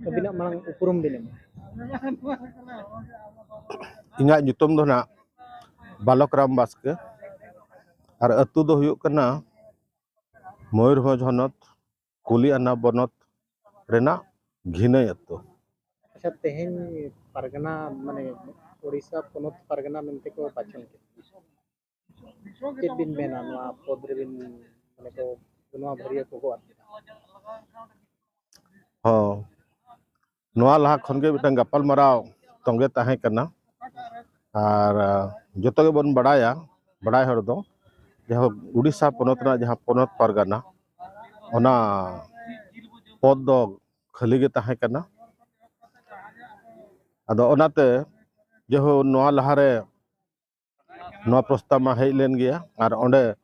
abinak malang ukurum binem. Inyak nyutum do na Balok Ram Baske ar atu do huyuk kana Mayurbhanj honot Kuliana bonot rena Ghinay atu. Acha teheny pargana mane Odisha ponot pargana mente ko bachon ke. Chit bin mena noa podre bin mane ko noa bhariya ko ko Ho noa laha khonge mitang gapal marao tonge tahe kana ar joto ge bon badaya badai hor do jaho Odisha ponot na jaha ponot pargana ona pod do khali ge tahe kana ado onate jaho noa lahare noa prostab ma hej len gea ar onde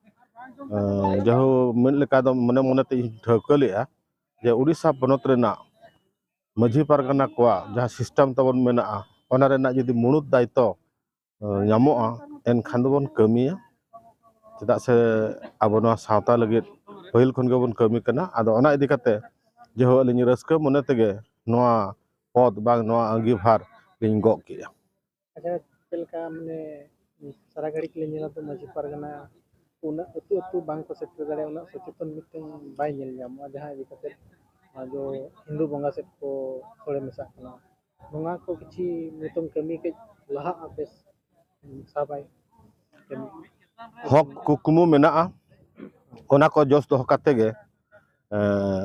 jaho min leka do mone mone te thauka lea je Odisha ponot rena Majhi Pargana koa jaha sistem tabon menaa ona rena judi munut daito nyamoa enkhan do bon kamiya cedak se abo noa sawta lagit pahil khon ge bon kami kana ado ona idi kate jeho alini raska mone tege noa pod bang noa angibhar liñ gok kiya. Acha telka mane sara gari ke nyela to Majhi Pargana una atu bang ko setter dare una socheton miteng bai nyel nyam jaha idi kate जो हिंदू बंगा से को थोड़े मिसा कना बंगा को किछि नितम कमी के लहा आपेस साबाई कमी Hok kukumu menaa ona ko jos doho kate ge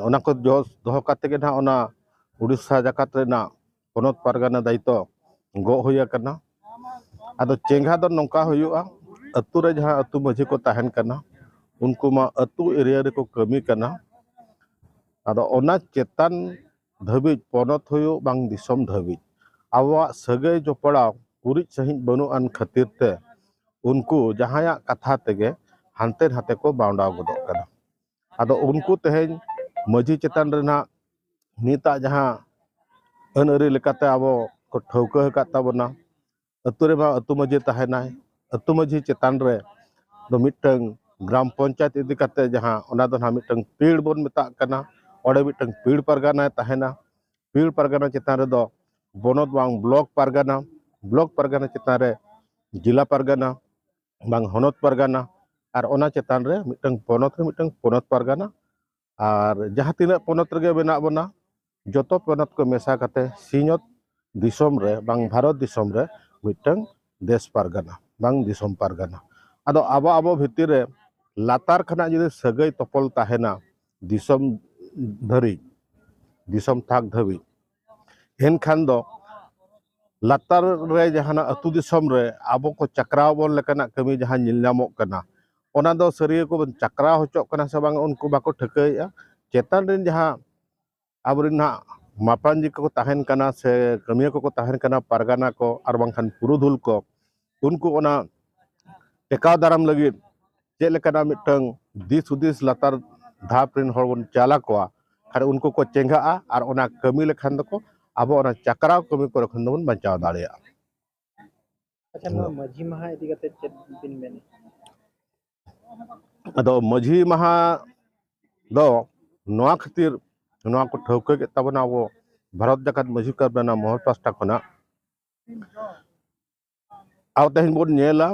ona ko jos doho kate ge na ona Odisha jakat rena ponot pargana daito go huya kana ado cengha do nongka huyu'a atu re jaha atu majhi ko tahen kana unku ma atu area re ko kami kana ado ona chetan dhabij ponot huyu bang disom dhabij awak sagai joparaw urij sahij banuan khatir te unku jahaya katha tege hante hate ko baundaw godok kana ado unku teheny majhi chetan rena nita jaha an ari lekate abo ko thauka hakat tabona atu re ma atu majhi tahenai atu majhi chetan re do mitang gram panchayat idi kate jaha ona do na mitang pir bon metak kana ᱚᱸᱰᱮ ᱢᱤᱫᱴᱟᱝ ᱯᱤᱲ ᱯᱟᱨᱜᱟᱱᱟ ᱛᱟᱦᱮᱱᱟ ᱯᱤᱲ ᱯᱟᱨᱜᱟᱱᱟ ᱪᱮᱛᱟᱱ ᱨᱮᱫᱚ ᱵᱚᱱᱚᱛ ᱵᱟᱝ block ᱯᱟᱨᱜᱟᱱᱟ ᱪᱮᱛᱟᱱ ᱨᱮ ᱡᱤᱞᱟ ᱯᱟᱨᱜᱟᱱᱟ ᱵᱟᱝ ᱦᱚᱱᱚᱛ ᱯᱟᱨᱜᱟᱱᱟ ᱟᱨ ᱚᱱᱟ ᱪᱮᱛᱟᱱ ᱨᱮ ᱢᱤᱫᱴᱟᱝ ᱯᱚᱱᱚᱛ ᱨᱮ ᱢᱤᱫᱴᱟᱝ ᱯᱚᱱᱚᱛ ᱯᱟᱨᱜᱟᱱᱟ ᱟᱨ ᱡᱟᱦᱟᱸ ᱛᱤᱱᱟᱹᱜ ᱯᱚᱱᱚᱛ ᱨᱮᱜᱮ ᱢᱮᱱᱟᱜ ᱵᱚᱱᱟ ᱡᱚᱛᱚ ᱯᱚᱱᱚᱛ ᱠᱚ ᱢᱮᱥᱟ ᱠᱟᱛᱮ ᱥᱤᱧᱚᱛ ᱫᱤᱥᱚᱢ ᱨᱮ ᱵᱟᱝ ᱵᱷᱟᱨᱚᱛ ᱫᱤᱥᱚᱢ ᱨᱮ ᱢᱤᱫᱴᱟᱝ ᱫᱮᱥ ᱯᱟᱨᱜᱟᱱᱟ ᱵᱟᱝ ᱫᱤᱥᱚᱢ ᱯᱟᱨᱜᱟᱱᱟ ᱟᱫᱚ ᱟᱵᱚ ᱵᱷᱤᱛᱤᱨ ᱨᱮ ᱞᱟᱛᱟᱨ ᱠᱷᱚᱱᱟᱜ ᱡᱩᱫᱤ ᱥᱟᱹᱜᱟᱹᱭ ᱛᱚᱯᱚᱞ ᱛᱟᱦᱮᱱᱟ ᱫᱤᱥᱚᱢ ᱫᱷᱟᱹᱨᱤᱡ दिसम थाक धाबी एनखान दो लातार रे जहाना अतु दिसम रे आबो को चक्राव बोन लेकाना कमी जहां निलनामोक कना ओना दो सरिया को चक्राव होचोक कना से बांग उनको बाको ठकैया चेतन रेन जहां आबरिन ना मापांजी को ताहेन कना से कमिया को ताहेन कना पारगाना को आर बांखान पुरुधुल को उनको ओना टेकाव दाराम लगी चे लेकाना मिटंग दिस उदिस लातार धाप रेन हर बन चाला को खारे उनको को चेंगा और ओना कमी लेखान दको आबो ओना चक्राव कमी को रखन दबन बचाव दाड़िया अच्छा नो मझी महा इदी कते चेत बिन मेने अदो मझी महा दो नोआ खातिर नोआ को ठौके के तबना वो भारत जगत मझी कर बना मोहर पास्टा खना आव तहिन बोन नेला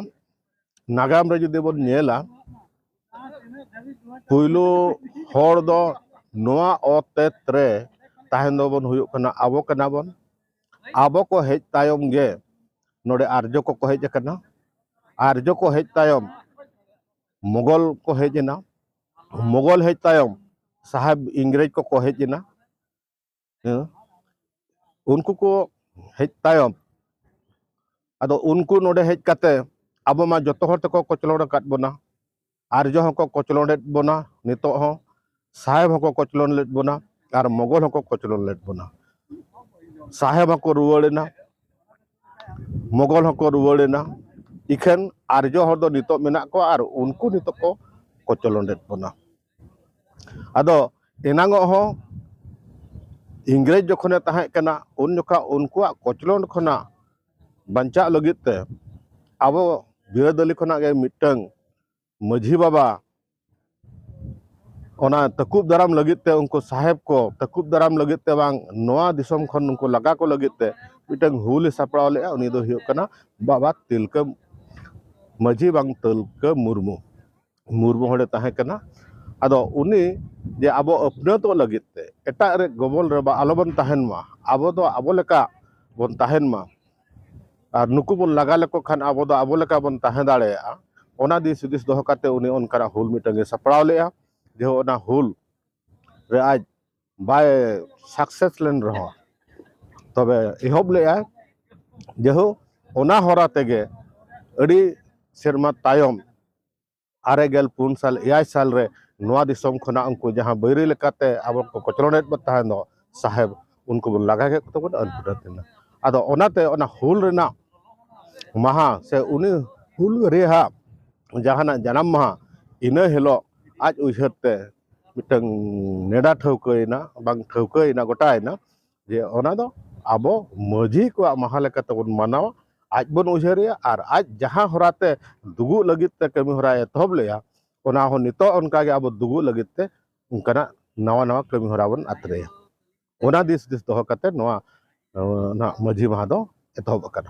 नागाम रे जुदि बोन नेला पुइलो हर दो नोआ ओतेत रे ताहेन दो बन हुयुक कना आबो को हेज तायम गे नोडे आर्य को हेज कना आर्य को हेज तायम मुगल को हेजना मुगल हेज तायम साहब इंग्रेज को हेजना उनको को हेज तायम अदो उनको नोडे हेज कते आबो मा जतो हर तको कोचलोड काट बोना आर्य हको कोचलोडेट बोना नितो हो साहेब हको कोचलोन लेट बोना और मुगल हको कोचलोन लेट बोना साहेब हको रुवाड़ेना मुगल हको रुवाड़ेना इखन आर्य हर दो नितो मेना को और उनको नितो को कोचलोन लेट बोना अदो एनांगो हो इंग्रेज जखने ताहे कना उन जखा उनको कोचलोन खना बंचा लगित ते आबो बिरादली खना गे मिटंग मझी बाबा ona takub daram lagit te unku saheb ko takub daram lagit te bang noa disom khon unku laga ko lagit te mitang hul saprao le uni do hiuk kana Baba Tilka Maji bang Tilka Murmu hole tahe kana ado uni je abo apna to lagit te eta re gobol re ba alobon tahen ma abo do abo leka bon tahen ma ar nuku bon laga leko khan abo do abo leka bon tahen daᱲᱮᱭᱟᱜᱼᱟ ona di sudis doho kate uni onkara hul mitang saprao le je ona hul re aj by success len reho tobe ehob le jehu ona hora tege adi serma tayom 64 साल 6 साल रे नोआ दिसम खना उनको जहां बैरी लेकाते अब को कचरोनेट बता नो साहेब उनको बन लगा के तो बन अनपुरतना आदो ओनाते ओना हुल रेना महा से उनी हुल रेहा जहाना जन्म महा इना हेलो आज उहते मिटंग नेडा ठौकैना बांग ठौकैना गोटायना जे ओना दो आबो मजी को महा लेकाते बन मानावा आज बन उजरिया और आज जहां होराते दुगु लगित ते कमी होरा एतहब लेया ओना हो नितो उनका के अब दुगु लगित ते उनका नवा नवा कमी होरा बन अतरे ओना दिस दोहो कते नवा ना मजी महा दो एतहब कना।